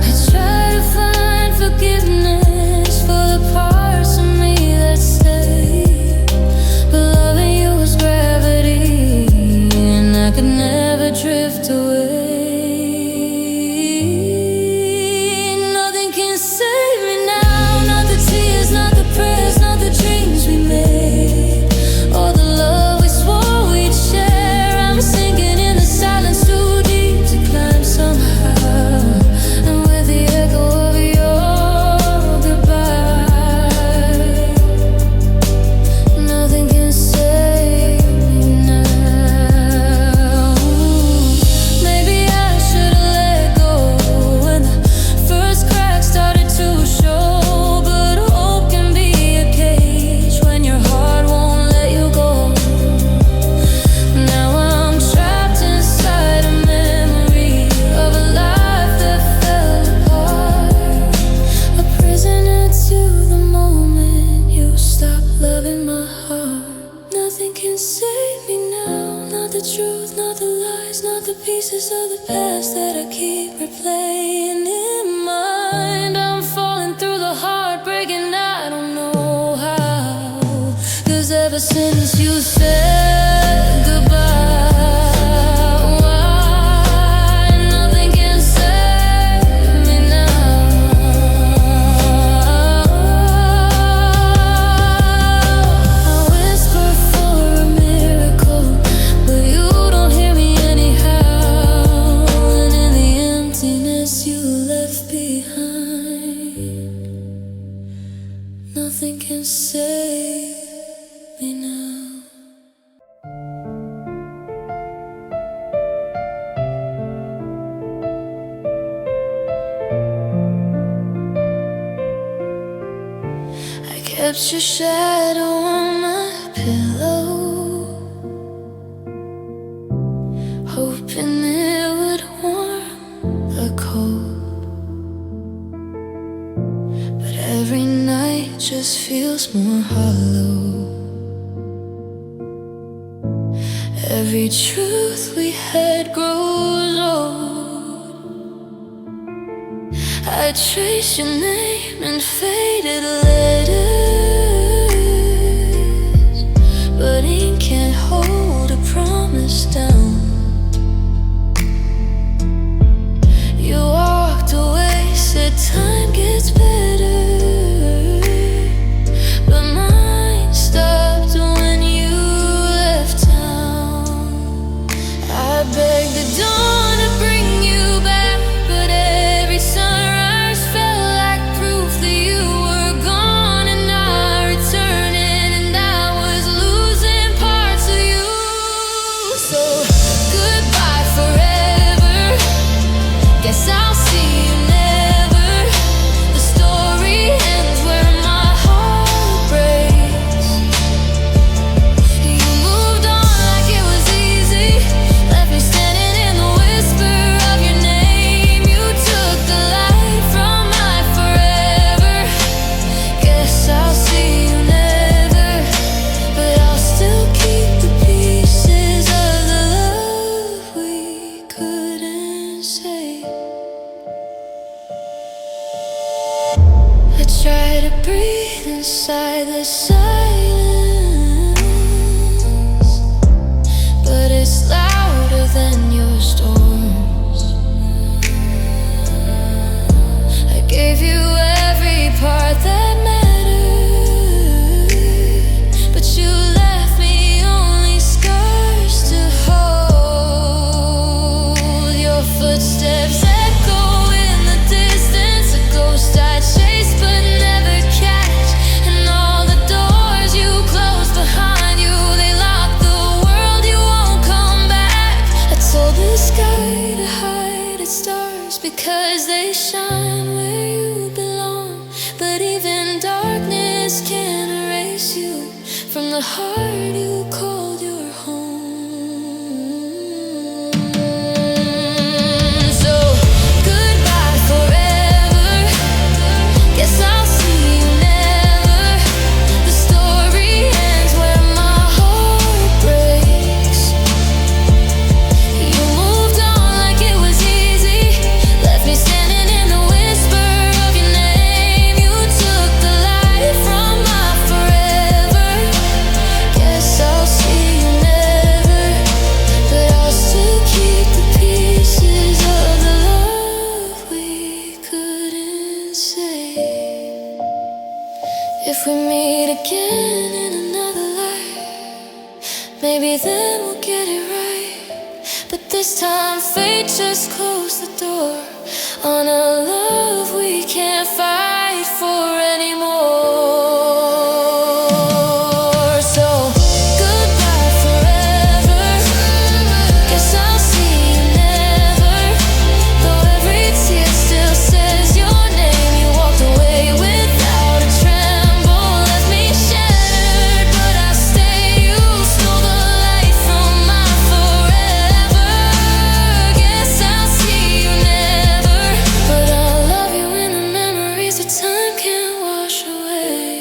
I try to find forgiveness for the parts of me that stay, but loving you was gravity, and I could never drift away. Nothing can save me now, not the tears, not the prayers, not the dreams we made, or the love we swore we'd share. I'm sinking in the silence too deep to climb somehow, and with the echo of your goodbye. Nothing can save me now. Maybe I should've let go when the first crack started to show, but hope can be a cage when your heart won't let you go. Now I'm trapped inside a memory of a life that fell apart, a prisoner to the moment you stop loving my heart. Nothing can save me now, not the truth, not the lies, not the pieces of the past that I keep replaying in mind. I'm falling through the heartbreak and I don't know how, 'cause ever since you said goodbye, why nothing can save me now. I whisper for a miracle, but you don't hear me anyhow. And in the emptiness you left behind, nothing can save me now. I kept your shadow on my pillow, hoping it would warm the cold. But every night just feels more hollow. Every truth we had grows old. I trace your name and faded letters, but ink can't hold a promise down. You walked away, said time gets better, but mine stopped when you left town. I begged the dawn to bring you back, but every sunrise felt like proof that you were gone and not returning, and I was losing parts of you. So goodbye forever, guess I'll see you never. The story ends where my heart breaks. You moved on like it was easy, left me standing in the whisper of your name. You took the light from my forever. Guess I'll see you never, but I'll still keep the pieces of the love we couldn't say. I try to breathe inside the silence, but it's louder than your storms. I gave you every part that mattered, but you left me only scars to hold. Your footsteps echo in the distance, a ghost I chase but never catch. And all the doors you closed behind you, they lock the world, you won't come back. I told the sky to hide its stars because they shine where you belong, but even darkness can't erase you from the heart you called your home. So goodbye forever, guess I'll see you never. The story ends where my heart breaks. You moved on like it was easy, left me standing in the whisper of your name. You took the light from my forever. Guess I'll see you never, but I'll still keep the pieces of the love we couldn't say. If we meet again in another life, maybe then we'll get it right. But this time fate just closed the door on a love we can't fight for anymore. So goodbye forever, guess I'll see you never. Though every tear still says your name, you walked away without a tremble, left me shattered, but I stay. You stole the light from my forever. Guess I'll see you never, but I'll love you in the memories that time can't wash away.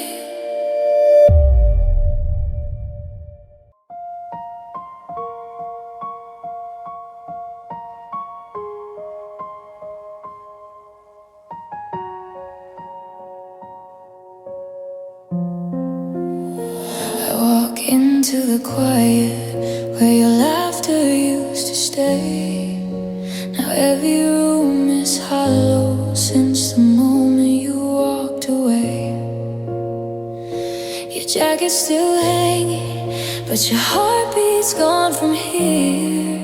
I walk into the quiet where your laughter used to stay. Now every room is hollow since the moment you walked away. Your jacket's still hanging, but your heartbeat's gone from here.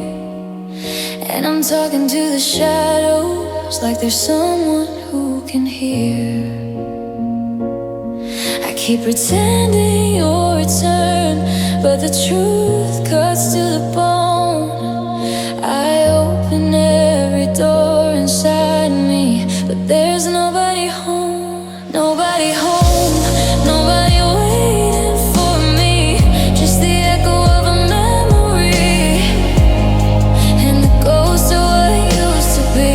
And I'm talking to the shadows like there's someone who can hear. I keep pretending you'll return, but the truth cuts to the bone. I open every door inside me, but there's nobody home, nobody home, nobody waiting for me. Just the echo of a memory and the ghost of what used to be.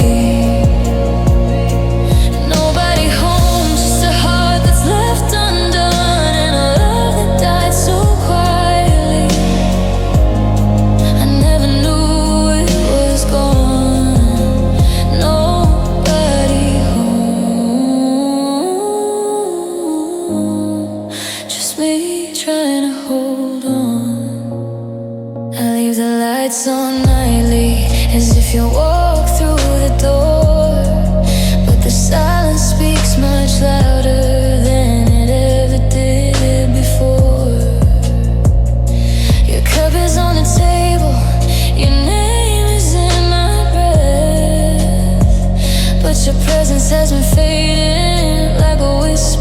Nobody home, just a heart that's left undone, and a love that died so quietly. I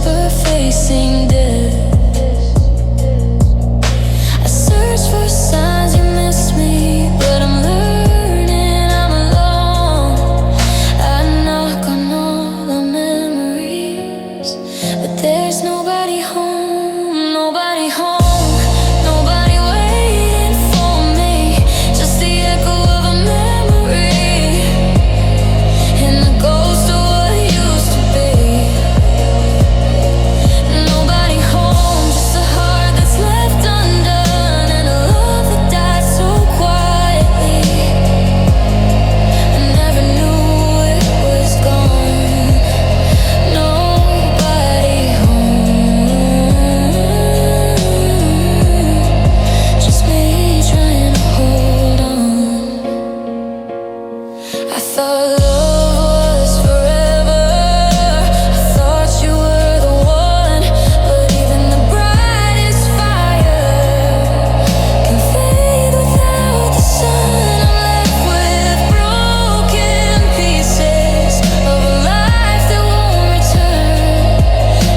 whisper facing death. I search for signs you missed me, but I'm learning I'm alone. I knock on all the memories, but there's nobody home, nobody home. Nobody waiting for me, just the echo of a memory, and the ghost of what used to be. Nobody home, just a heart that's left undone, and a love that died so quietly. I never knew it was gone. Nobody home, just me trying to hold on. I thought love was forever, I thought you were the one, but even the brightest fire can fade without the sun. I'm left with broken pieces of a life that won't return,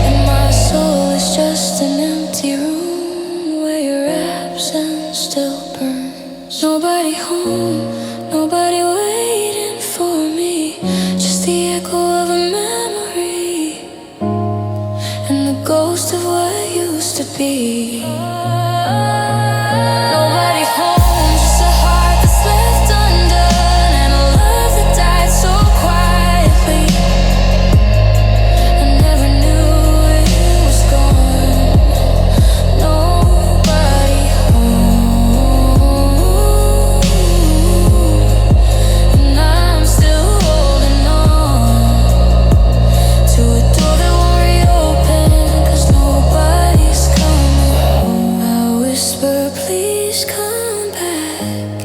and my soul is just an empty room where your absence still burns. Nobody home, nobody waiting for me, just the echo of a memory, and the ghost of what used to be. Nobody home, just a heart that's left undone, and a love that died so quietly. I never knew it was gone. Nobody home, and I'm still holding on to a door that won't reopen, 'cause nobody's coming home. I whisper, please come back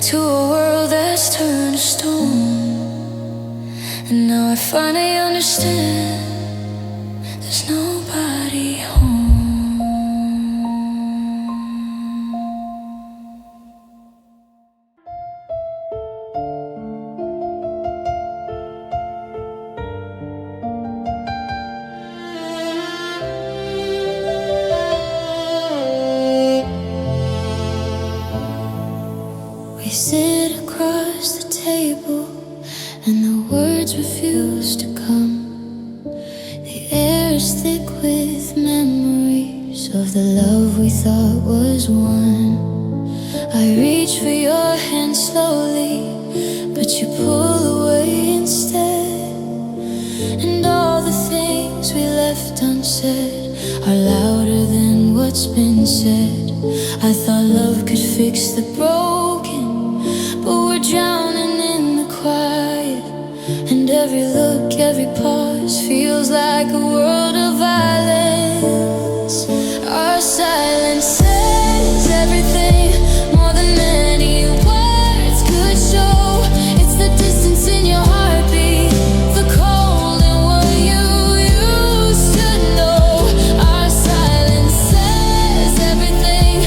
to a world that's turned to stone. And now I finally understand, there's nobody home. We sit across the table, and the words refuse to come. The air is thick with memories of the love we thought was one. I reach for your hand slowly, but you pull away instead. And all the things we left unsaid are louder than what's been said. I thought love could fix the broken, but we're drowning in the quiet. And every look, every pause feels like a world of violence. Our silence says everything, more than many words could show. It's the distance in your heartbeat, the cold in what you used to know. Our silence says everything,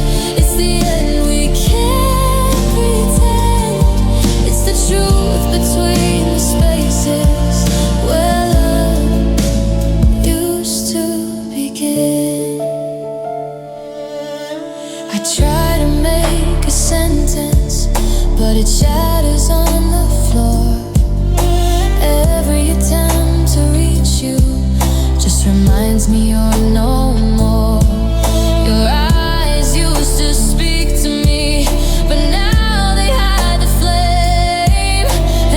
it's the end, we can't pretend. It's the truth between the spaces where love used to begin. I try to make a sentence, but it shatters on the floor. Every attempt to reach you just reminds me you're no more. Your eyes used to speak to me, but now they hide the flame.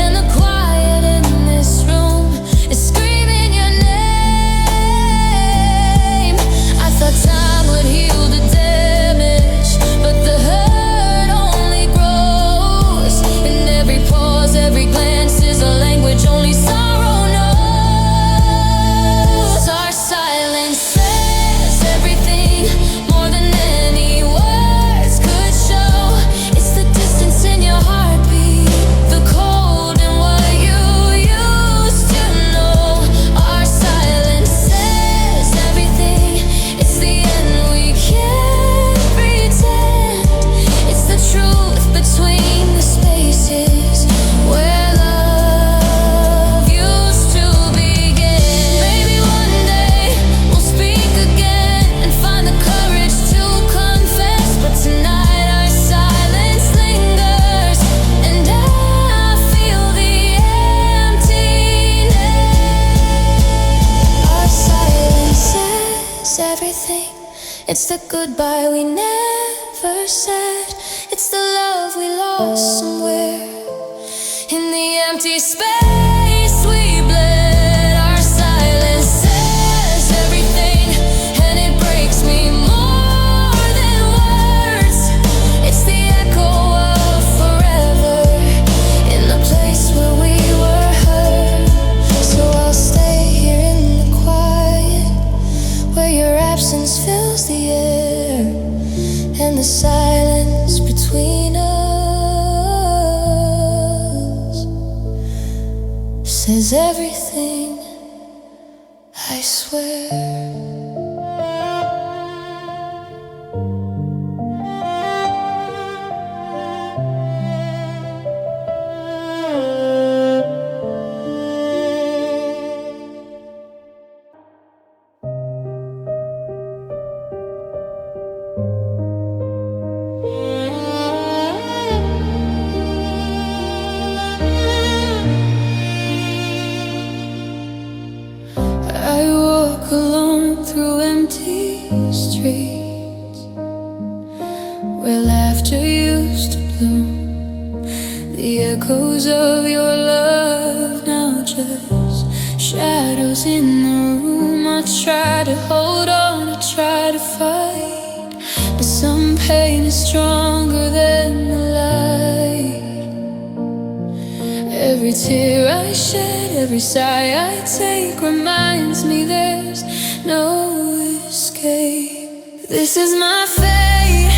And the quiet in this room is screaming your name. I thought time would heal the damage, but the hurt only grows. And every pause, every glance It's the goodbye we never said. It's the love we lost somewhere in the empty space we bled. Our silence says everything, and it breaks me more than words. It's the echo of forever in the place where we were hurt. So I'll stay here in the quiet, where your absence fills the air, and the silence between us says everything, I swear. I walk alone through empty streets where laughter used to bloom. The echoes of your love now just shadows in the room. I try to hold on, I try to fight, but some pain is stronger than the light. Every tear I shed, every sigh I take reminds me there's no escape. This is my fate,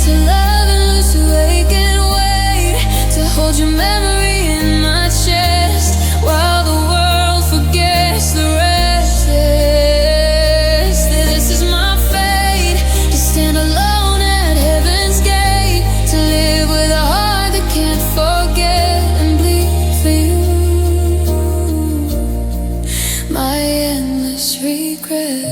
to love and lose, to wake and wait, to hold your memory in my chest while the world forgets the rest. This is my fate, to stand alone at heaven's gate, to live with a heart that can't forget and bleed for you. My endless regret.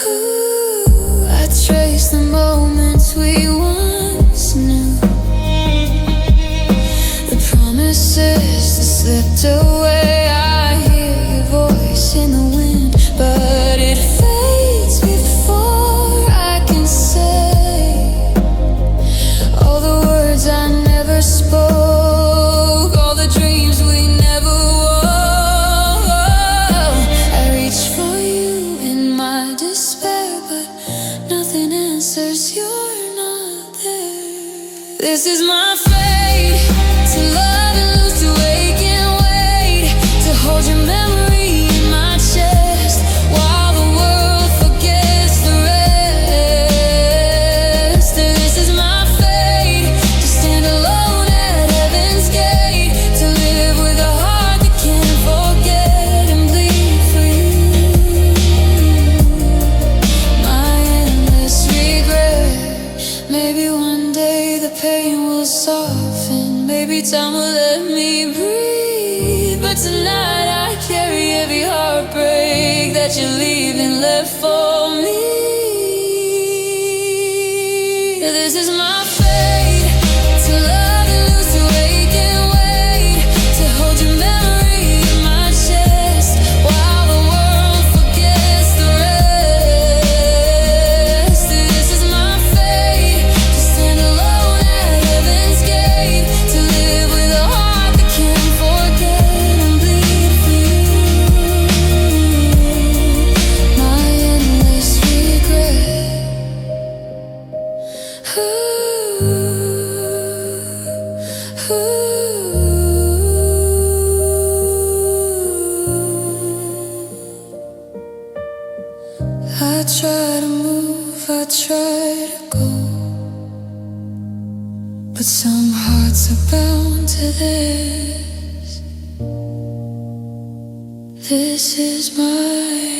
Ooh, I trace the moments we once knew, the promises that slipped away. I hear your voice in the wind, but it fades before I can say all the words I never spoke, all the dreams we never wore. I reach for you in my despair, but nothing answers, you're not there. This is my fate, to love and lose, to wake and wait, to hold your memory in my chest while the world forgets the rest. This is my fate, to stand alone at heaven's gate, to live with a heart that can't forget and bleed for you. My endless regret. Maybe one day the pain will soften, maybe time will let me breathe, but tonight I carry every heartbreak that you're leaving left for me. This is my fate, to love and lose, to wake and wait, to hold your memory in my chest while the world forgets the rest. This is my fate, to stand alone at heaven's gate, to live with a heart that can't forget and bleed for you. My endless regret. I try to move, I try to go, but some hearts are bound to this. This is my